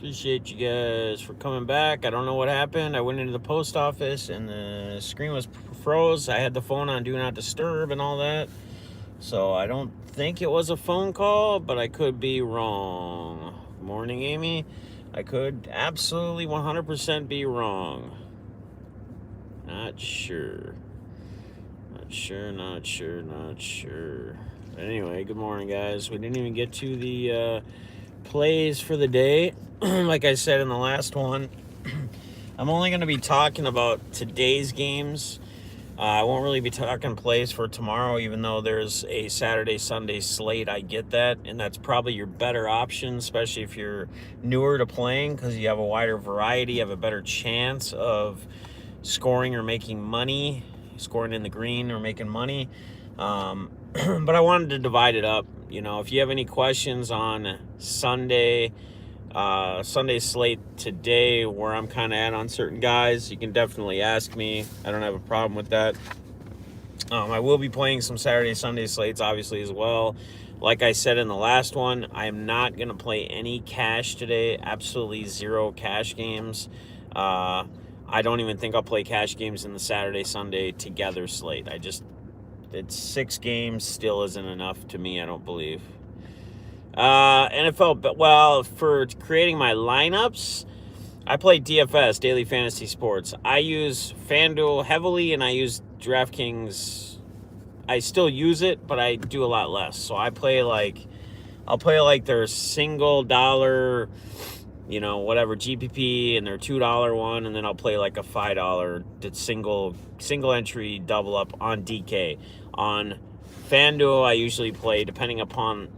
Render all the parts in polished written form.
Appreciate you guys for coming back. I don't know what happened. I went into the post office and the screen was froze. I had the phone on Do Not Disturb and all that. So I don't think it was a phone call, but I could be wrong. Morning, Amy. I could absolutely 100% be wrong. Not sure. Not sure. Anyway, good morning, guys. We didn't even get to the plays for the day. Like I said in the last one, I'm only going to be talking about today's games. I won't really be talking plays for tomorrow, even though there's a Saturday-Sunday slate. I get that, and that's probably your better option, especially if you're newer to playing, because you have a wider variety, you have a better chance of scoring or making money, scoring in the green or making money. But I wanted to divide it up. You know, if you have any questions on Sunday slate today, where I'm kind of at on certain guys, you can definitely ask me. I don't have a problem with that. I will be playing some Sunday slates, obviously, as well. Like I said in the last one, I am not going to play any cash today. Absolutely zero cash games. I don't even think I'll play cash games in the Saturday-Sunday together slate. It's 6 games, still isn't enough to me, I don't believe. NFL, but well, for creating my lineups, I play DFS, Daily Fantasy Sports. I use FanDuel heavily, and I use DraftKings. I still use it, but I do a lot less. So I'll play like their single dollar, whatever GPP, and their $2 one, and then I'll play like a $5 single entry double up on DK. On FanDuel, I usually play, depending upon,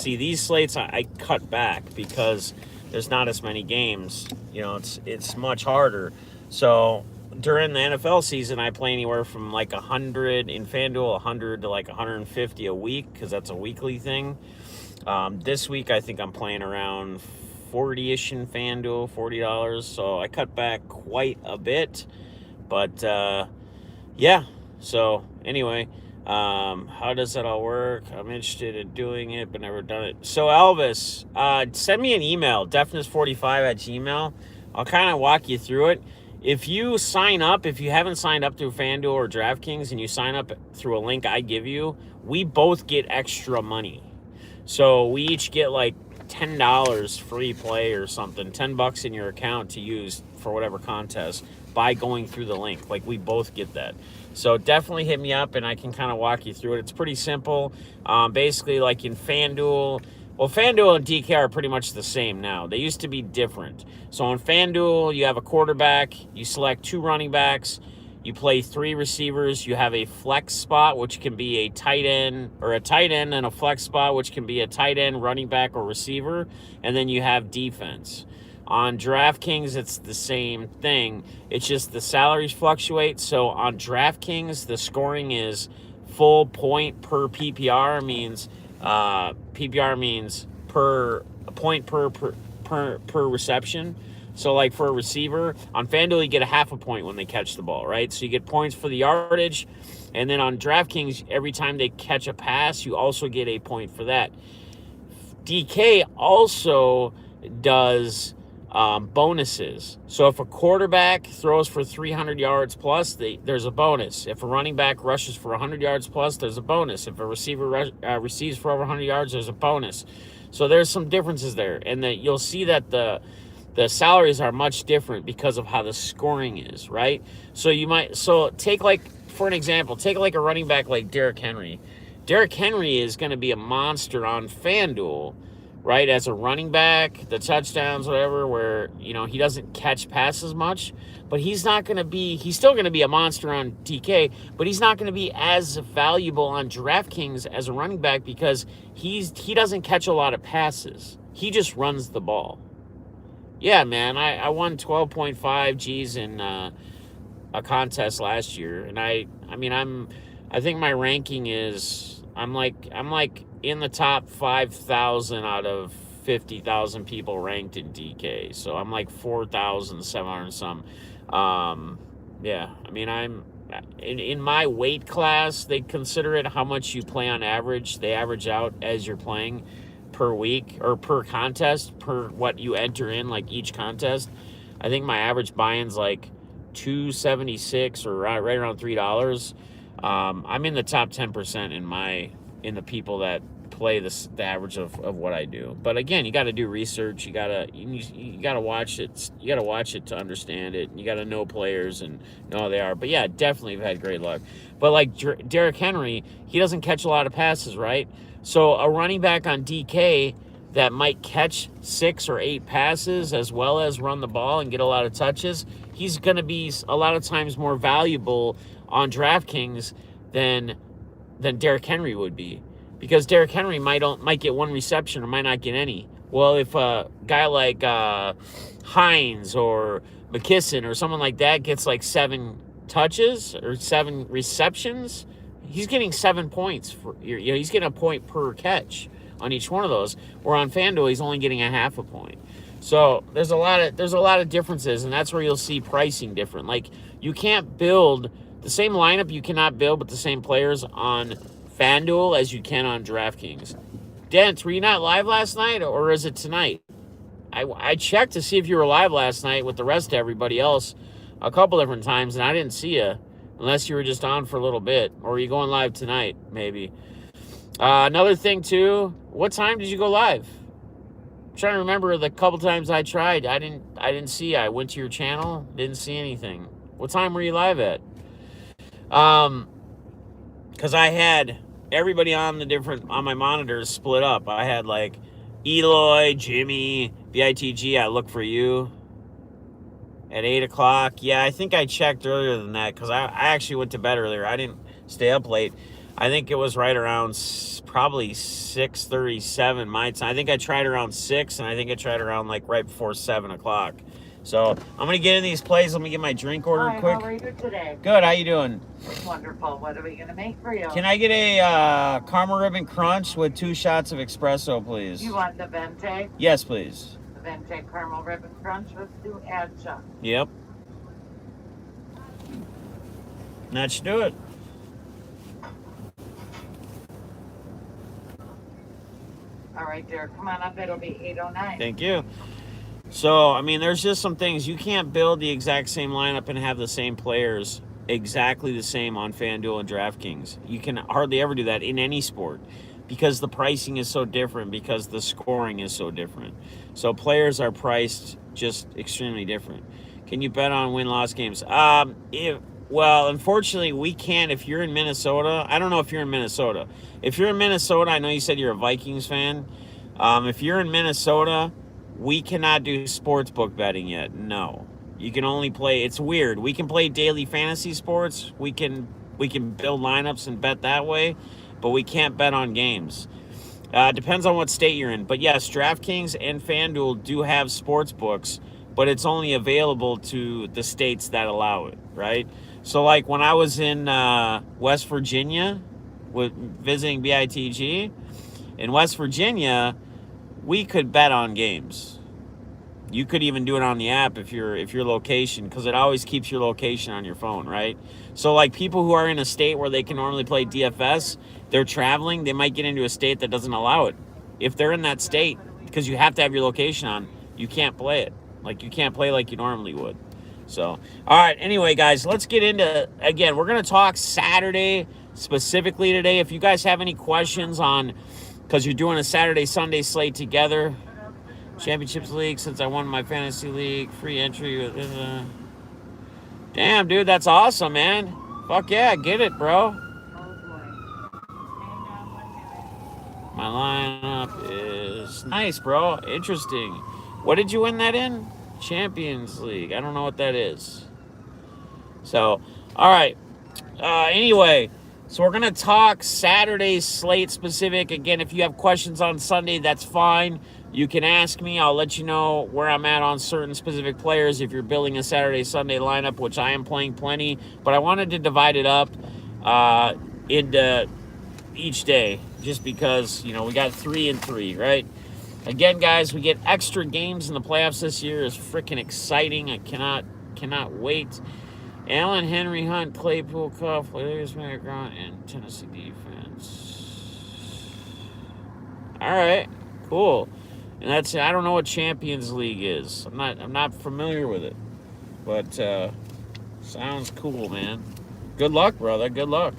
these slates I cut back because there's not as many games. It's much harder. So during the NFL season, I play anywhere from like 100 in FanDuel, 100 to like 150 a week, because that's a weekly thing. This week, I think I'm playing around 40-ish in FanDuel, $40. So I cut back quite a bit. But, yeah. So, anyway, how does that all work? I'm interested in doing it, but never done it. So, Elvis, send me an email, deafness45@gmail. I'll kind of walk you through it. If you haven't signed up through FanDuel or DraftKings, and you sign up through a link I give you, we both get extra money. So we each get like $10 free play or something, $10 in your account to use for whatever contest by going through the link. Like, we both get that. So definitely hit me up, and I can kind of walk you through it. It's pretty simple. Basically, like in FanDuel, FanDuel and DK are pretty much the same now. They used to be different. So on FanDuel, you have a quarterback, you select 2 running backs, you play 3 receivers, you have a flex spot, which can be a tight end, and a flex spot, which can be a tight end, running back, or receiver, and then you have defense. On DraftKings, it's the same thing. It's just the salaries fluctuate. So on DraftKings, the scoring is full point per PPR, means PPR means per point per reception. So like for a receiver, on FanDuel, you get a half a point when they catch the ball, right? So you get points for the yardage. And then on DraftKings, every time they catch a pass, you also get a point for that. DK also does bonuses. So if a quarterback throws for 300 yards plus, there's a bonus. If a running back rushes for 100 yards plus, there's a bonus. If a receiver receives for over 100 yards, there's a bonus. So there's some differences there. And you'll see that the salaries are much different because of how the scoring is, right? So take for an example, take like a running back like Derrick Henry. Derrick Henry is going to be a monster on FanDuel, right? As a running back, the touchdowns, whatever, where, he doesn't catch passes much, but he's still going to be a monster on DK, but he's not going to be as valuable on DraftKings as a running back because he doesn't catch a lot of passes. He just runs the ball. Yeah, man, I won 12.5 G's in a contest last year, and I think my ranking is I'm like in the top 5,000 out of 50,000 people ranked in DK. So I'm like 4,700 some. Yeah, I'm in my weight class. They consider it how much you play on average. They average out as you're playing per week or per contest, per what you enter in, like each contest. I think my average buy-in's like $2.76 or right around $3. I'm in the top 10% in the people that play the average of what I do. But again, you got to do research. You gotta watch it. You gotta watch it to understand it. You got to know players and know how they are. But yeah, definitely have had great luck. But like Derrick Henry, he doesn't catch a lot of passes, right? So a running back on DK that might catch 6 or 8 passes as well as run the ball and get a lot of touches, he's going to be a lot of times more valuable on DraftKings than Derrick Henry would be, because Derrick Henry might get 1 reception or might not get any. Well, if a guy like Hines or McKisson or someone like that gets like 7 touches or 7 receptions, he's getting 7 points he's getting a point per catch on each one of those. Where on FanDuel, he's only getting a half a point. So there's a lot of differences, and that's where you'll see pricing different. Like, you can't build the same lineup. You cannot build with the same players on FanDuel as you can on DraftKings. Dent, were you not live last night, or is it tonight? I checked to see if you were live last night with the rest of everybody else a couple different times, and I didn't see you, unless you were just on for a little bit. Or are you going live tonight, maybe? Another thing, too, what time did you go live? I'm trying to remember the couple times I tried. I didn't see you. I went to your channel, didn't see anything. What time were you live at? Because I had everybody on my monitors split up. I had like Eloy, Jimmy, BITG. I look for you at 8 o'clock. Yeah, I think I checked earlier than that, because I actually went to bed earlier. I didn't stay up late. I think it was right around probably 6:37 my time. I think I tried around 6, and I think I tried around like right before 7 o'clock. So I'm going to get in these plays. Let me get my drink order quick. How are you today? Good. How you doing? Wonderful. What are we going to make for you? Can I get a caramel ribbon crunch with 2 shots of espresso, please? You want the Vente? Yes, please. The Vente caramel ribbon crunch with 2 add shots. Yep. That should do it. All right, Derek, come on up. It'll be 8:09. Thank you. So, I mean, there's just some things. You can't build the exact same lineup and have the same players exactly the same on FanDuel and DraftKings. You can hardly ever do that in any sport, because the pricing is so different, because the scoring is so different. So players are priced just extremely different. Can you bet on win-loss games? Well, unfortunately, we can't if you're in Minnesota. I don't know if you're in Minnesota. If you're in Minnesota, I know you said you're a Vikings fan. If you're in Minnesota, we cannot do sportsbook betting yet. No. You can only play, it's weird. We can play daily fantasy sports. We can build lineups and bet that way, but we can't bet on games. Depends on what state you're in. But yes, DraftKings and FanDuel do have sports books, but it's only available to the states that allow it, right? So like when I was in West Virginia visiting BITG, in West Virginia, we could bet on games. You could even do it on the app if your location, because it always keeps your location on your phone, right? So like people who are in a state where they can normally play DFS, they're traveling, they might get into a state that doesn't allow it. If they're in that state, because you have to have your location on, you can't play it. Like you can't play like you normally would. So, all right, anyway, guys, let's get into, again, we're going to talk Saturday specifically today. If you guys have any questions on, because you're doing a Saturday-Sunday slate together, Championships League, since I won my fantasy league, free entry. Damn, dude, that's awesome, man. Fuck yeah, get it, bro. My lineup is nice, bro. Interesting. What did you win that in? Champions League. I don't know what that is. So, all right. Anyway, so we're going to talk Saturday slate specific. Again, if you have questions on Sunday, that's fine. You can ask me. I'll let you know where I'm at on certain specific players if you're building a Saturday-Sunday lineup, which I am playing plenty. But I wanted to divide it up into each day just because, you know, we got 3 and 3, right? Again, guys, we get extra games in the playoffs this year. It's freaking exciting. I cannot wait. Allen, Henry, Hunt, Claypool, Cuff, Williams, Grant, and Tennessee defense. All right, Cool. And I don't know what Champions League is. I'm not familiar with it. But sounds cool, man. Good luck, brother. Good luck.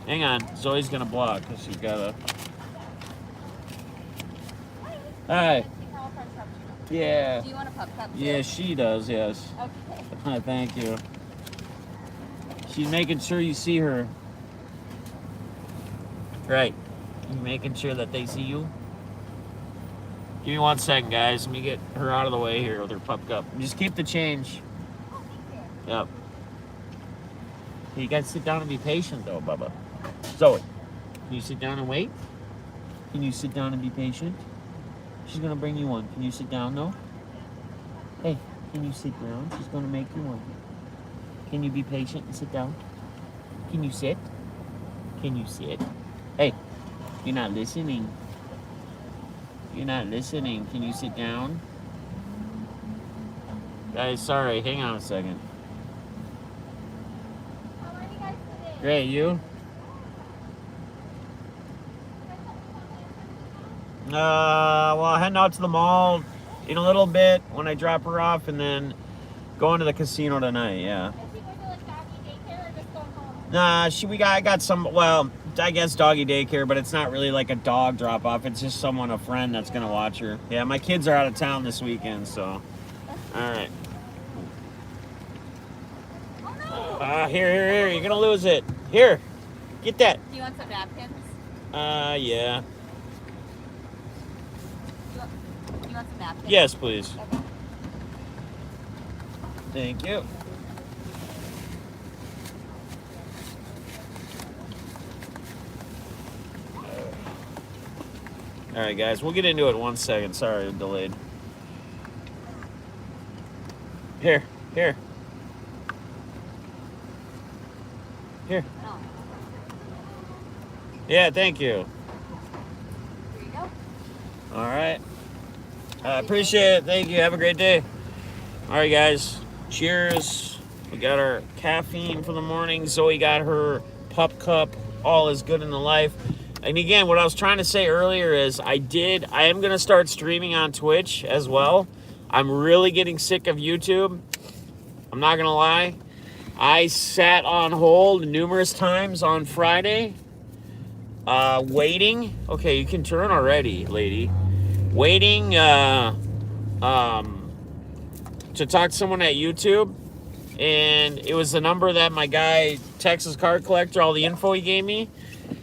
Hang on. Zoe's going to block because she's got a... Hi. Yeah. Do you want a pup cup? Yeah, she does, yes. Okay. Thank you. She's making sure you see her. Right. You making sure that they see you? Give me 1 second, guys. Let me get her out of the way here with her pup cup. Just keep the change. Oh, thank you. Yep. You gotta sit down and be patient, though, Bubba. Zoe, can you sit down and wait? Can you sit down and be patient? She's gonna bring you one. Can you sit down, though? Hey, can you sit down? She's gonna make you one. Can you be patient and sit down? Can you sit? Can you sit? Hey, you're not listening. You're not listening. Can you sit down? Guys, sorry. Hang on a second. How are you guys today? Great, you? Well, heading out to the mall in a little bit when I drop her off, and then going to the casino tonight. Yeah. Is she going to like doggy daycare or just going home? Nah, I got some. Well, I guess doggy daycare, but it's not really like a dog drop off. It's just a friend that's gonna watch her. Yeah, my kids are out of town this weekend, so. All right. Oh no! Here. You're gonna lose it. Here, get that. Do you want some napkins? Yeah. Do you want some napkins? Yes, please. Okay. Thank you. All right, guys, we'll get into it in 1 second. Sorry, I'm delayed. Here. Oh. Yeah, thank you. Here you go. All right. I appreciate it. Thank you. Have a great day. All right, guys. Cheers. We got our caffeine for the morning. Zoe got her pup cup. All is good in the life. And again, what I was trying to say earlier is I am going to start streaming on Twitch as well. I'm really getting sick of YouTube. I'm not going to lie. I sat on hold numerous times on Friday, waiting. Okay, you can turn already, lady. Waiting to talk to someone at YouTube. And it was the number that my guy, Texas Card Collector, all the info he gave me.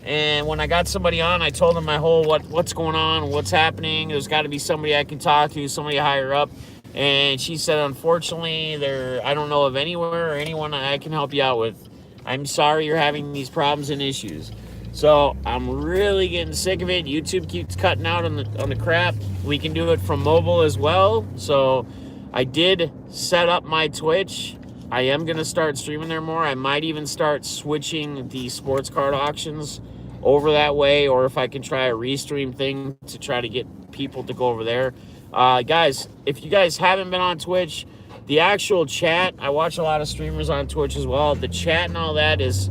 And when I got somebody on, I told them my whole what's going on, what's happening. There's got to be somebody I can talk to, somebody higher up. And she said, unfortunately, I don't know of anywhere or anyone I can help you out with. I'm sorry you're having these problems and issues. So I'm really getting sick of it. YouTube keeps cutting out on the crap. We can do it from mobile as well. So I did set up my Twitch. I am going to start streaming there more. I might even start switching the sports card auctions over that way, or if I can try a restream thing to try to get people to go over there. Guys, if you guys haven't been on Twitch, the actual chat, I watch a lot of streamers on Twitch as well. The chat and all that is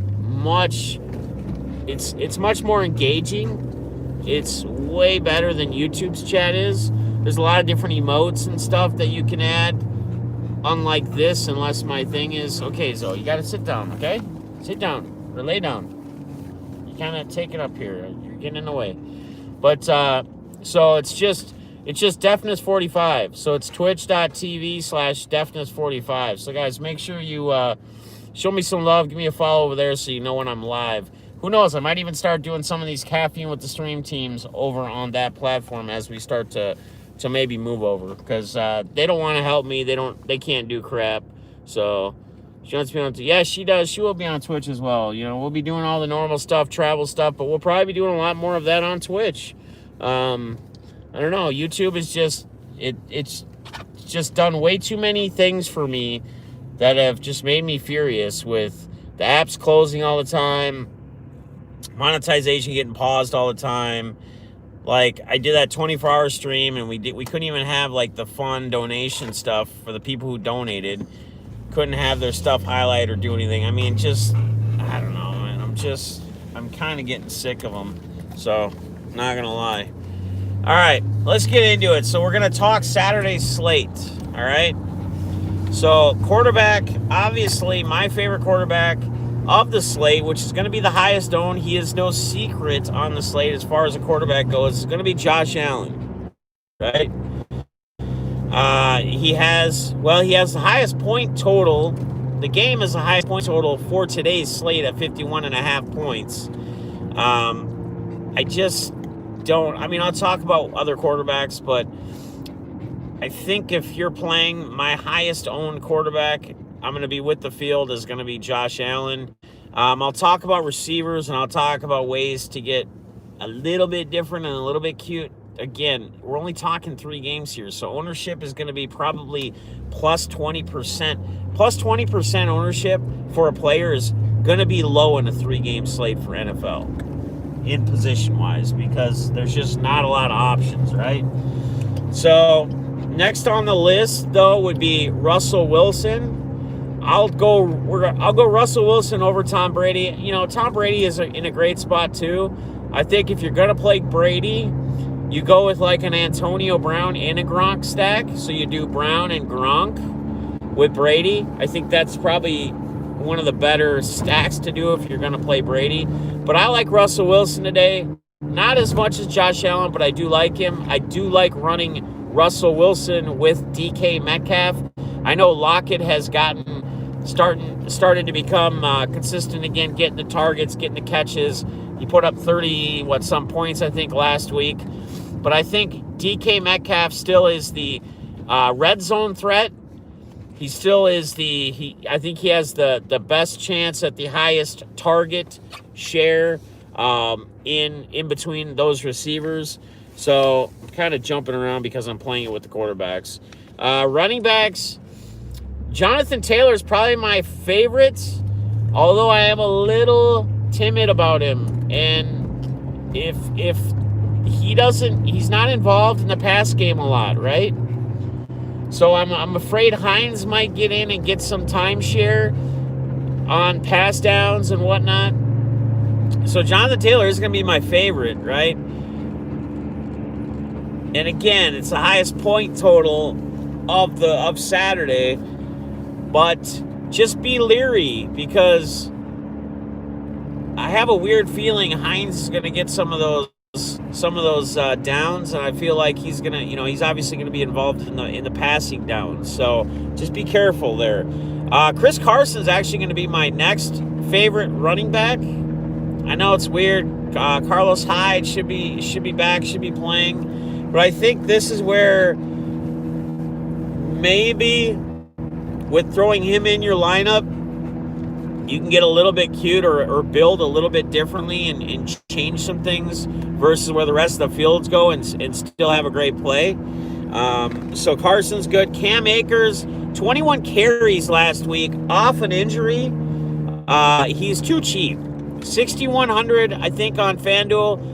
it's much more engaging. It's way better than YouTube's chat is. There's a lot of different emotes and stuff that you can add. Unlike this, unless my thing is, okay, Zoe, you got to sit down, okay? Sit down or lay down. You kind of take it up here. You're getting in the way. But, so it's just Deafness 45. So it's twitch.tv/Deafness 45. So guys, make sure you show me some love. Give me a follow over there so you know when I'm live. Who knows? I might even start doing some of these Caffeine with the Stream teams over on that platform as we start to maybe move over, because they don't want to help me. They can't do crap. So she wants to be on. Yeah, she does. She will be on Twitch as well. You know, we'll be doing all the normal stuff, travel stuff, but we'll probably be doing a lot more of that on Twitch. I don't know. YouTube is it's just done way too many things for me that have just made me furious, with the apps closing all the time, monetization getting paused all the time. Like, I did that 24-hour stream, and we couldn't even have, like, the fun donation stuff for the people who donated. Couldn't have their stuff highlight or do anything. I mean, just, I don't know, man. I'm kind of getting sick of them. So, not gonna lie. All right, let's get into it. So we're gonna talk Saturday's slate. All right. So quarterback, obviously my favorite quarterback of the slate, which is going to be the highest owned. He is no secret on the slate as far as a quarterback goes. It's going to be Josh Allen, right? He has the highest point total. The game is the highest point total for today's slate at 51.5 points. I just don't. I mean, I'll talk about other quarterbacks, but I think if you're playing my highest owned quarterback, I'm going to be with the field is going to be Josh Allen. I'll talk about receivers and I'll talk about ways to get a little bit different and a little bit cute. Again, we're only talking 3 games here, so ownership is going to be probably plus 20%. Plus 20% ownership for a player is going to be low in a 3-game slate for NFL in position-wise because there's just not a lot of options, right? So next on the list, though, would be Russell Wilson. I'll go Russell Wilson over Tom Brady. You know, Tom Brady is in a great spot too. I think if you're gonna play Brady, you go with like an Antonio Brown and a Gronk stack. So you do Brown and Gronk with Brady. I think that's probably one of the better stacks to do if you're gonna play Brady. But I like Russell Wilson today. Not as much as Josh Allen, but I do like him. I do like running Russell Wilson with DK Metcalf. I know Lockett has started to become consistent again, getting the targets, getting the catches. He put up 30 points I think last week. But I think DK Metcalf still is the red zone threat. He still is I think he has the best chance at the highest target share in between those receivers. So I'm kind of jumping around because I'm playing it with the quarterbacks. Running backs, Jonathan Taylor is probably my favorite, although I am a little timid about him. And if he's not involved in the pass game a lot, right? So I'm afraid Hines might get in and get some timeshare on pass downs and whatnot. So Jonathan Taylor is going to be my favorite, right? And again, it's the highest point total of Saturday. But just be leery because I have a weird feeling Hines is going to get some of those downs, and I feel like he's gonna, he's obviously going to be involved in the passing downs. So just be careful there. Chris Carson is actually going to be my next favorite running back. I know it's weird. Carlos Hyde should be back, should be playing, but I think this is where maybe with throwing him in your lineup, you can get a little bit cute or build a little bit differently and change some things versus where the rest of the fields go and still have a great play. So Carson's good. Cam Akers, 21 carries last week off an injury. He's too cheap. 6,100, I think, on FanDuel.